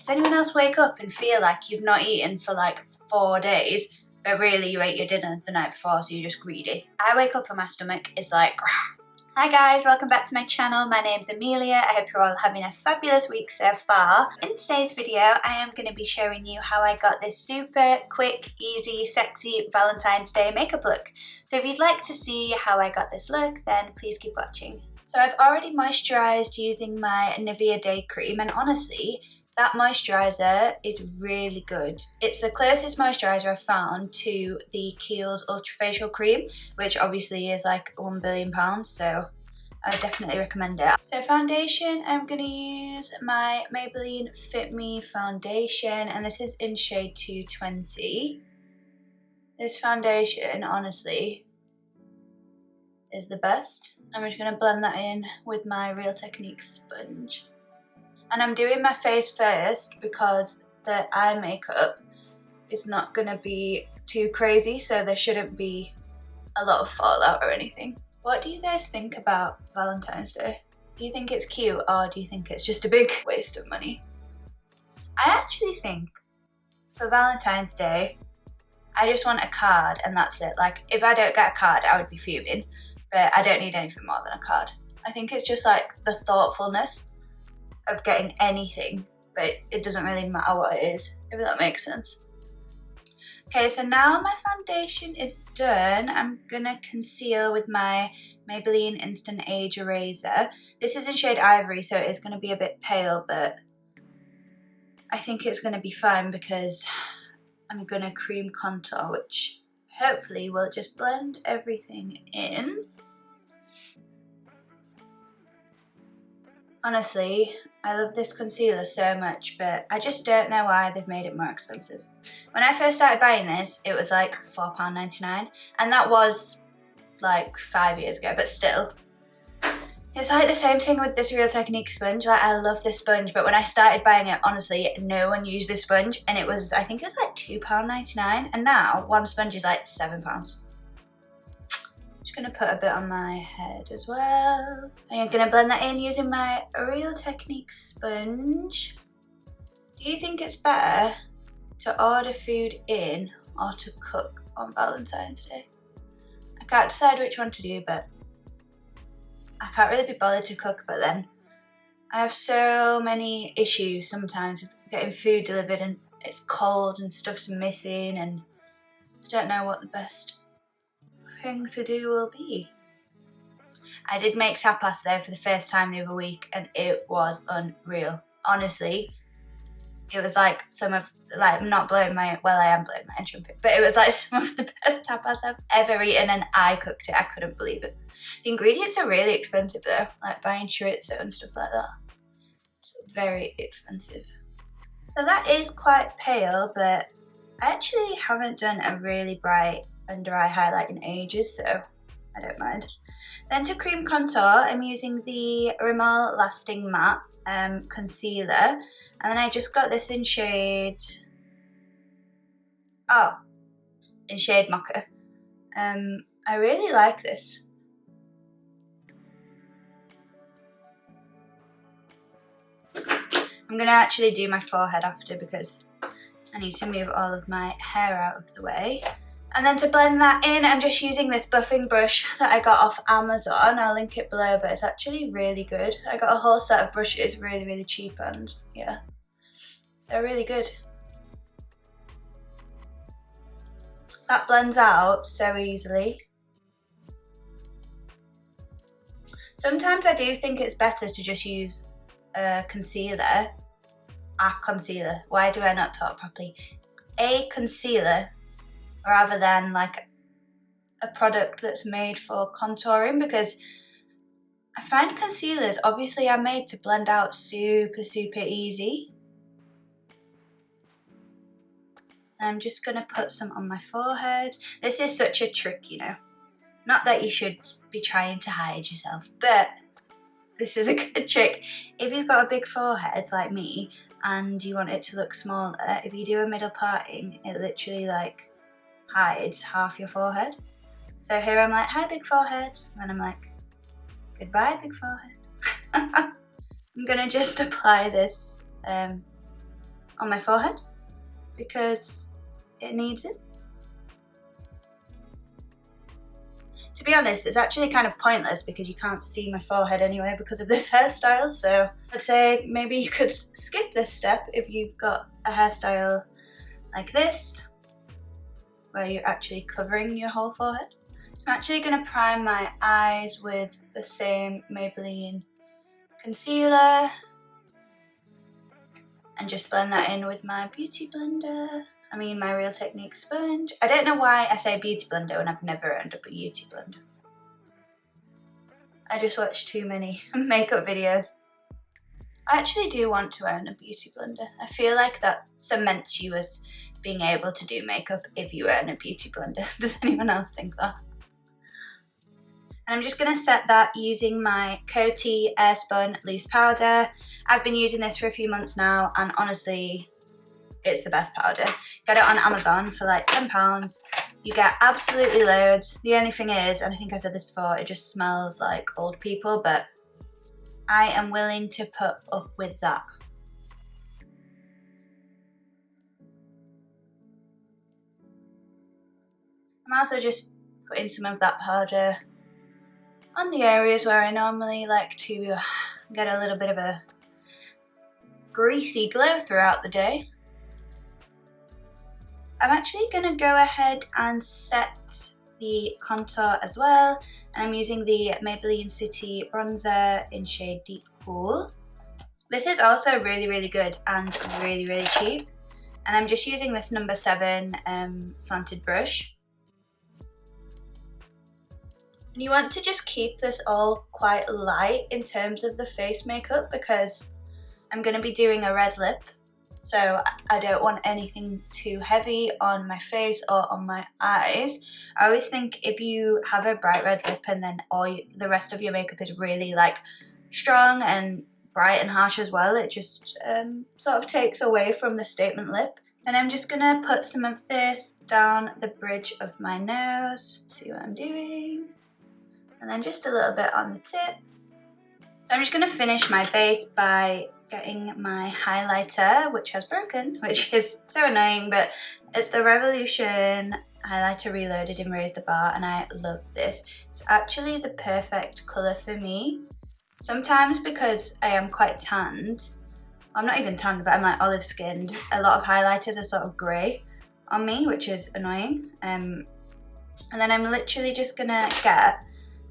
Does anyone else wake up and feel like you've not eaten for like 4 days, but really you ate your dinner the night before, so you're just greedy? I wake up and my stomach is like, hi guys, welcome back to my channel. My name's Amelia. I hope you're all having a fabulous week so far. In today's video, I am going to be showing you how I got this super quick, easy, sexy Valentine's Day makeup look. So if you'd like to see how I got this look, then please keep watching. So I've already moisturised using my Nivea Day Cream, and honestly, that moisturiser is really good. It's the closest moisturiser I've found to the Kiehl's Ultra Facial Cream, which obviously is like £1 billion, so I would definitely recommend it. So foundation, I'm going to use my Maybelline Fit Me foundation, and this is in shade 220. This foundation, honestly, is the best. I'm just going to blend that in with my Real Techniques sponge. And I'm doing my face first because the eye makeup is not going to be too crazy, so there shouldn't be a lot of fallout or anything. What do you guys think about Valentine's Day? Do you think it's cute, or do you think it's just a big waste of money? I actually think for Valentine's Day, I just want a card and that's it. Like, if I don't get a card, I would be fuming, but I don't need anything more than a card. I think it's just like the thoughtfulness of getting anything, but it doesn't really matter what it is, if that makes sense. Okay, so now my foundation is done. I'm gonna conceal with my Maybelline Instant Age Eraser. This is in shade Ivory, so it's gonna be a bit pale, but I think it's gonna be fine because I'm gonna cream contour, which hopefully will just blend everything in. Honestly, I love this concealer so much, but I just don't know why they've made it more expensive. When I first started buying this, it was like £4.99, and that was like 5 years ago, but still. It's like the same thing with this Real Techniques sponge. Like, I love this sponge, but when I started buying it, honestly, no one used this sponge, and it was, I think it was like £2.99, and now one sponge is like £7. Just gonna put a bit on my head as well. I'm gonna blend that in using my Real Techniques sponge. Do you think it's better to order food in or to cook on Valentine's Day? I can't decide which one to do, but I can't really be bothered to cook, but then I have so many issues sometimes with getting food delivered and it's cold and stuff's missing, and I just don't know what the best thing to do will be. I did make tapas though for the first time the other week, and it was unreal. Honestly, it was like some of, like, I'm not blowing my, well, I am blowing my own trumpet, but it was like some of the best tapas I've ever eaten, and I cooked it. I couldn't believe it. The ingredients are really expensive though, like buying chorizo and stuff like that. It's very expensive. So that is quite pale, but I actually haven't done a really bright under eye highlight in ages, so I don't mind. Then to cream contour, I'm using the Rimmel Lasting Matte concealer, and then I just got this in shade, in shade Mocha. I really like this. I'm gonna actually do my forehead after because I need to move all of my hair out of the way. And then to blend that in, I'm just using this buffing brush that I got off Amazon. I'll link it below, but it's actually really good. I got a whole set of brushes, really, really cheap, and yeah, they're really good. That blends out so easily. Sometimes I do think it's better to just use a concealer. Why do I not talk properly? A concealer, rather than like a product that's made for contouring, because I find concealers obviously are made to blend out super, super easy. I'm just gonna put some on my forehead. This is such a trick, you know. Not that you should be trying to hide yourself, but this is a good trick. If you've got a big forehead like me and you want it to look smaller, if you do a middle parting, it literally like hides half your forehead. So here I'm like, hi big forehead, and then I'm like, goodbye big forehead. I'm gonna just apply this on my forehead because it needs it. To be honest, it's actually kind of pointless because you can't see my forehead anyway because of this hairstyle, so I'd say maybe you could skip this step if you've got a hairstyle like this, where you're actually covering your whole forehead. So I'm actually going to prime my eyes with the same Maybelline concealer and just blend that in with my beauty blender. I mean my Real Technique sponge. I don't know why I say beauty blender when I've never owned a beauty blender. I just watch too many makeup videos. I actually do want to own a beauty blender. I feel like that cements you as being able to do makeup if you own a beauty blender. Does anyone else think that? And I'm just going to set that using my Coty Airspun Loose Powder. I've been using this for a few months now, and honestly, it's the best powder. Get it on Amazon for like £10. You get absolutely loads. The only thing is, and I think I said this before, it just smells like old people, but I am willing to put up with that. I'm also just putting some of that powder on the areas where I normally like to get a little bit of a greasy glow throughout the day. I'm actually going to go ahead and set the contour as well, and I'm using the Maybelline City bronzer in shade Deep Cool. This is also really, really good and really, really cheap, and I'm just using this number 7 slanted brush. And you want to just keep this all quite light in terms of the face makeup because I'm going to be doing a red lip, so I don't want anything too heavy on my face or on my eyes. I always think if you have a bright red lip and then the rest of your makeup is really like strong and bright and harsh as well, it just sort of takes away from the statement lip. And I'm just going to put some of this down the bridge of my nose, see what I'm doing. And then just a little bit on the tip. So I'm just going to finish my base by getting my highlighter, which has broken, which is so annoying, but it's the Revolution highlighter reloaded in Raise the Bar, and I love this. It's actually the perfect colour for me. Sometimes because I am quite tanned, I'm not even tanned, but I'm like olive skinned, a lot of highlighters are sort of grey on me, which is annoying. And then I'm literally just going to get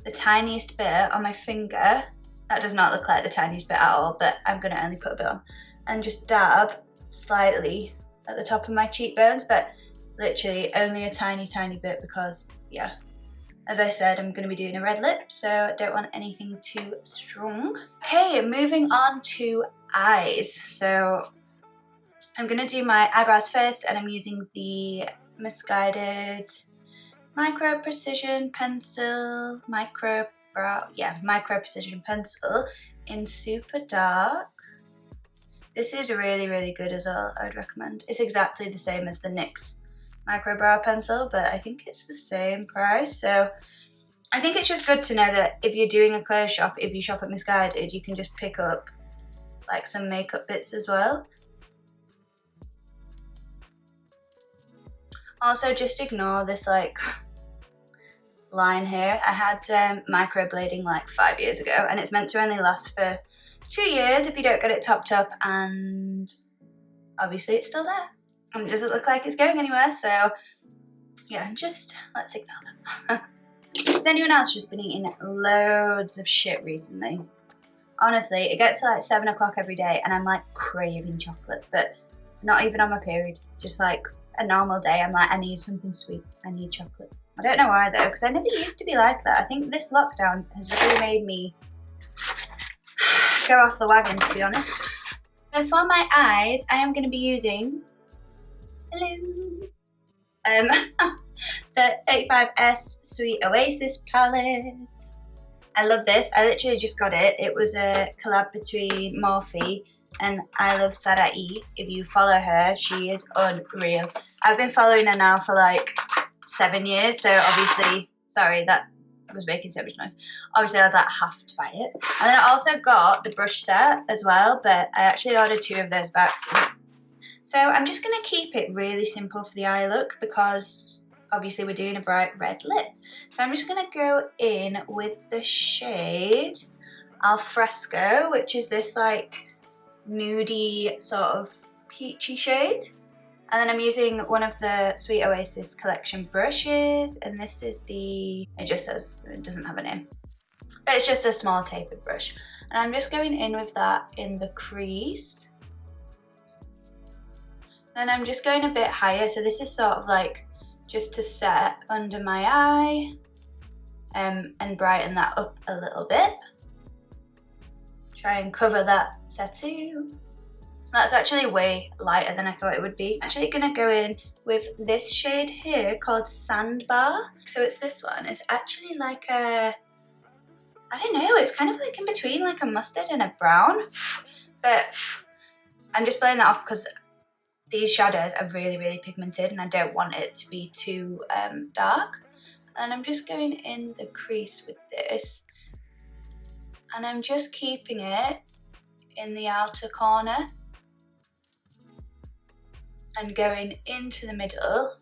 the tiniest bit on my finger. That does not look like the tiniest bit at all, but I'm going to only put a bit on. And just dab slightly at the top of my cheekbones, but literally only a tiny, tiny bit because, yeah, as I said, I'm going to be doing a red lip, so I don't want anything too strong. Okay, moving on to eyes. So I'm going to do my eyebrows first, and I'm using the Misguided Micro Precision Pencil, Micro Precision Pencil in Super Dark. This is really, really good as well, I would recommend. It's exactly the same as the NYX Micro Brow Pencil, but I think it's the same price. So I think it's just good to know that if you're doing a clothes shop, if you shop at Misguided, you can just pick up like some makeup bits as well. Also, just ignore this like line here. I had microblading like 5 years ago, and it's meant to only last for 2 years if you don't get it topped up, and obviously it's still there and it doesn't look like it's going anywhere, so yeah, just let's ignore that. Has anyone else just been eating loads of shit recently? Honestly, it gets to like 7 o'clock every day and I'm like craving chocolate, but not even on my period, just like a normal day, I'm like, I need something sweet, I need chocolate. I don't know why though, because I never used to be like that. I think this lockdown has really made me go off the wagon, to be honest. So for my eyes, I am going to be using, the 85S Sweet Oasis palette. I love this. I literally just got it. It was a collab between Morphe and I Love Sada E. If you follow her, she is unreal. I've been following her now for like 7 years, so obviously, sorry, that was making so much noise. Obviously, I was like, I have to buy it. And then I also got the brush set as well, but I actually ordered 2 of those bags. So I'm just going to keep it really simple for the eye look because obviously we're doing a bright red lip. So I'm just going to go in with the shade Al Fresco, which is this like nudie sort of peachy shade. And then I'm using one of the Sweet Oasis collection brushes, and this is the, it just says, it doesn't have a name, but it's just a small tapered brush. And I'm just going in with that in the crease. Then I'm just going a bit higher, so this is sort of like just to set under my eye and brighten that up a little bit. Try and cover that tattoo. That's actually way lighter than I thought it would be. I'm actually gonna go in with this shade here called Sandbar. So it's this one. It's actually like a, I don't know, it's kind of like in between like a mustard and a brown. But I'm just blowing that off because these shadows are really, really pigmented and I don't want it to be too dark. And I'm just going in the crease with this. And I'm just keeping it in the outer corner. And going into the middle.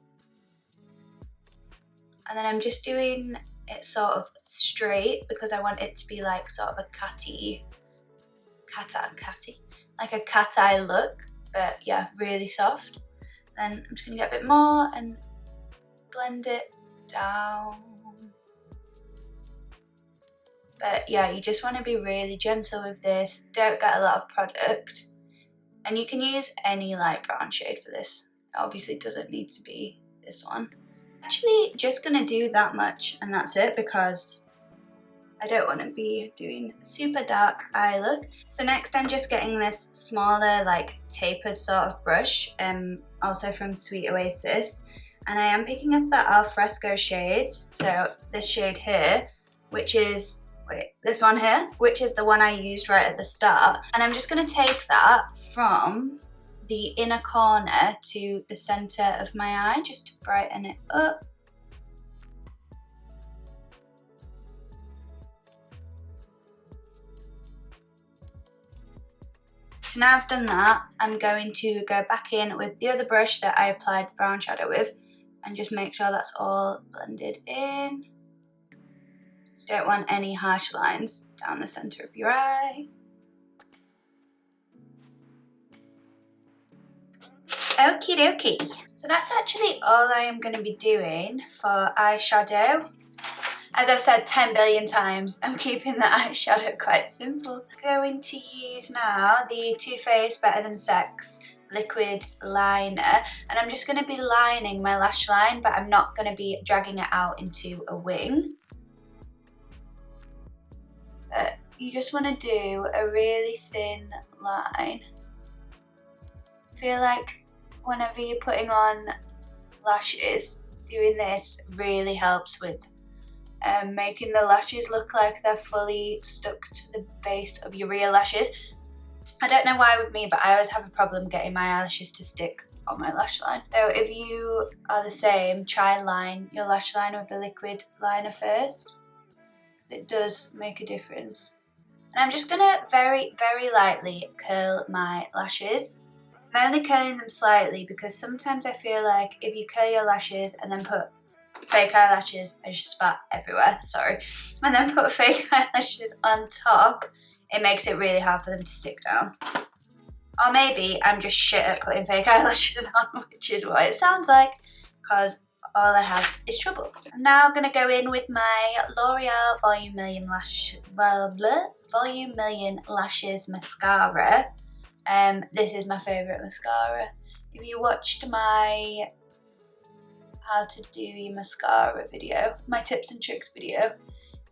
And then I'm just doing it sort of straight because I want it to be like sort of a like a cat eye look, but yeah, really soft. Then I'm just gonna get a bit more and blend it down. But yeah, you just want to be really gentle with this. Don't get a lot of product. And you can use any light brown shade for this. It obviously doesn't need to be this one. Actually, just gonna do that much and that's it because I don't want to be doing super dark eye look. So next I'm just getting this smaller like tapered sort of brush, also from Sweet Oasis. And I am picking up that Al Fresco shade, so this shade here, which is, this one here, which is the one I used right at the start. And I'm just going to take that from the inner corner to the center of my eye, just to brighten it up. So now I've done that, I'm going to go back in with the other brush that I applied the brown shadow with and just make sure that's all blended in. You don't want any harsh lines down the center of your eye. Okie dokie. So that's actually all I am going to be doing for eyeshadow. As I've said 10 billion times, I'm keeping the eyeshadow quite simple. I'm going to use now the Too Faced Better Than Sex liquid liner, and I'm just going to be lining my lash line, but I'm not going to be dragging it out into a wing. But you just want to do a really thin line. I feel like whenever you're putting on lashes, doing this really helps with making the lashes look like they're fully stuck to the base of your real lashes. I don't know why with me, but I always have a problem getting my eyelashes to stick on my lash line. So if you are the same, try and line your lash line with a liquid liner first, because it does make a difference. And I'm just gonna very, very lightly curl my lashes. I'm only curling them slightly because sometimes I feel like if you curl your lashes and then put fake eyelashes, I just spat everywhere, sorry, and then put fake eyelashes on top, it makes it really hard for them to stick down. Or maybe I'm just shit at putting fake eyelashes on, which is what it sounds like, because all I have is trouble. I'm now going to go in with my L'Oreal Volume Million Lashes mascara. This is my favourite mascara. If you watched my how to do your mascara video, my tips and tricks video,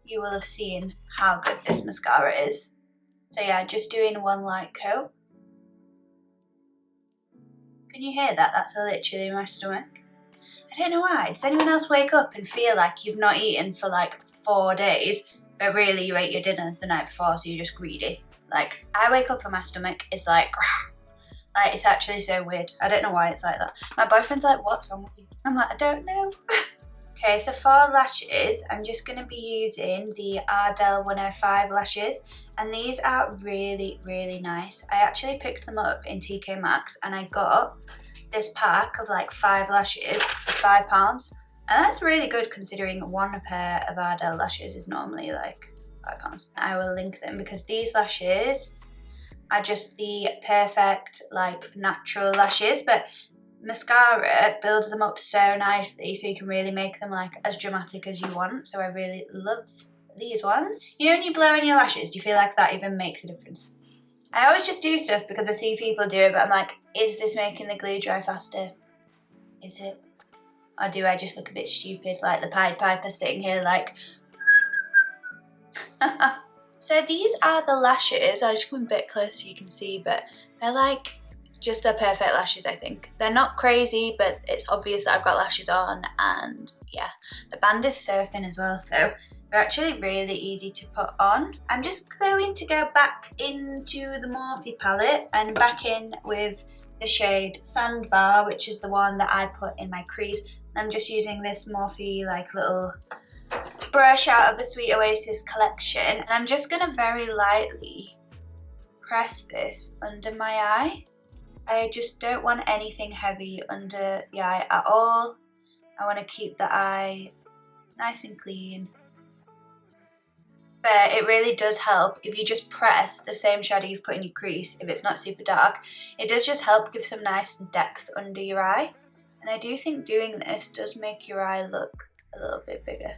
you will have seen how good this mascara is. So yeah, just doing one light coat. Can you hear that? That's literally my stomach. I don't know why. Does anyone else wake up and feel like you've not eaten for like 4 days, but really you ate your dinner the night before, so you're just greedy? Like, I wake up and my stomach is like it's actually so weird. I don't know why it's like that. My boyfriend's like, what's wrong with you? I'm like, I don't know. Okay, so for lashes, I'm just going to be using the Ardell 105 lashes, and these are really, really nice. I actually picked them up in TK Maxx, and I got this pack of like 5 lashes for £5, and that's really good considering one pair of Ardell lashes is normally like £5. I will link them because these lashes are just the perfect like natural lashes, but mascara builds them up so nicely so you can really make them like as dramatic as you want. So I really love these ones. You know when you blow in your lashes, do you feel like that even makes a difference? I always just do stuff because I see people do it, but I'm like, is this making the glue dry faster? Is it? Or do I just look a bit stupid like the Pied Piper sitting here like So these are the lashes. I'll just come a bit closer so you can see, but they're like just the perfect lashes, I think. They're not crazy, but it's obvious that I've got lashes on, and yeah, the band is so thin as well, so they're actually really easy to put on. I'm just going to go back into the Morphe palette and back in with the shade Sandbar, which is the one that I put in my crease. I'm just using this Morphe like little brush out of the Sweet Oasis collection, and I'm just gonna very lightly press this under my eye. I just don't want anything heavy under the eye at all. I want to keep the eye nice and clean. But it really does help if you just press the same shadow you've put in your crease, if it's not super dark. It does just help give some nice depth under your eye. And I do think doing this does make your eye look a little bit bigger.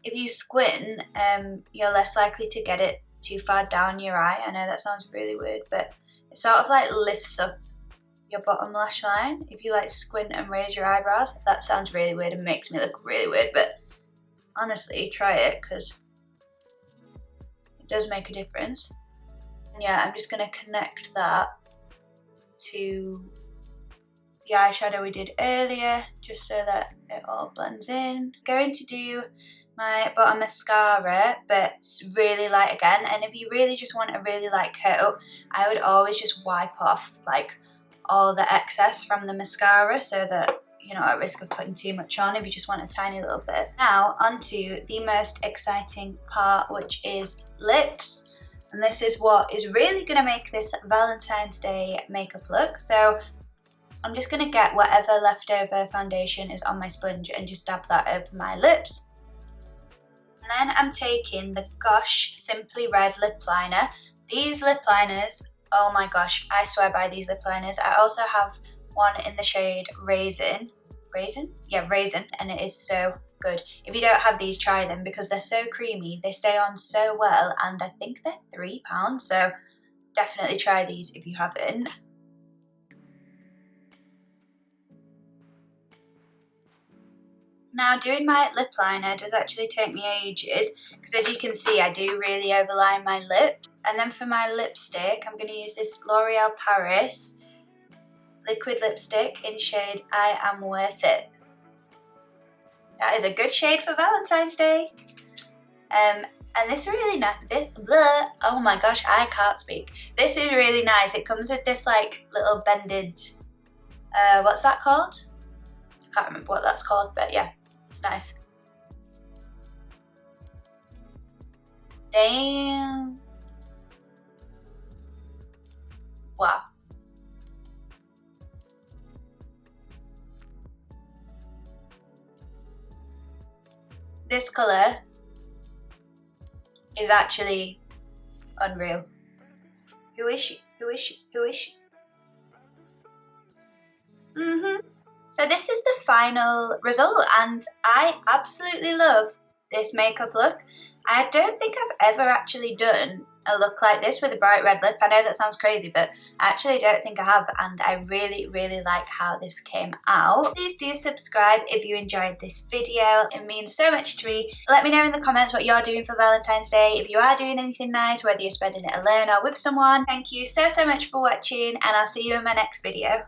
If you squint, you're less likely to get it too far down your eye. I know that sounds really weird, but it sort of like lifts up your bottom lash line. If you like squint and raise your eyebrows, that sounds really weird and makes me look really weird, but honestly, try it because it does make a difference. And yeah, I'm just gonna connect that to the eyeshadow we did earlier, just so that it all blends in. Going to do my bottom mascara, but really light again, and if you really just want a really light coat, I would always just wipe off like all the excess from the mascara so that you're not at risk of putting too much on if you just want a tiny little bit. Now onto the most exciting part, which is lips, and this is what is really going to make this Valentine's Day makeup look. So I'm just going to get whatever leftover foundation is on my sponge and just dab that over my lips. And then I'm taking the Gosh Simply Red lip liner. These lip liners, oh my gosh, I swear by these lip liners. I also have one in the shade Raisin. Raisin? Yeah, Raisin, and it is so good. If you don't have these, try them because they're so creamy. They stay on so well, and I think they're £3, so definitely try these if you haven't. Now doing my lip liner does actually take me ages because as you can see I do really overline my lips. And then for my lipstick I'm going to use this L'Oreal Paris liquid lipstick in shade I Am Worth It. That is a good shade for Valentine's Day. And this really nice, oh my gosh, I can't speak. This is really nice. It comes with this like little bended, what's that called? I can't remember what that's called, but yeah. It's nice. Damn. Wow. This colour is actually unreal. Who is she? Who is she? Who is she? So this is the final result, and I absolutely love this makeup look. I don't think I've ever actually done a look like this with a bright red lip. I know that sounds crazy, but I actually don't think I have, and I really, really like how this came out. Please do subscribe if you enjoyed this video. It means so much to me. Let me know in the comments what you're doing for Valentine's Day, if you are doing anything nice, whether you're spending it alone or with someone. Thank you so much for watching, and I'll see you in my next video.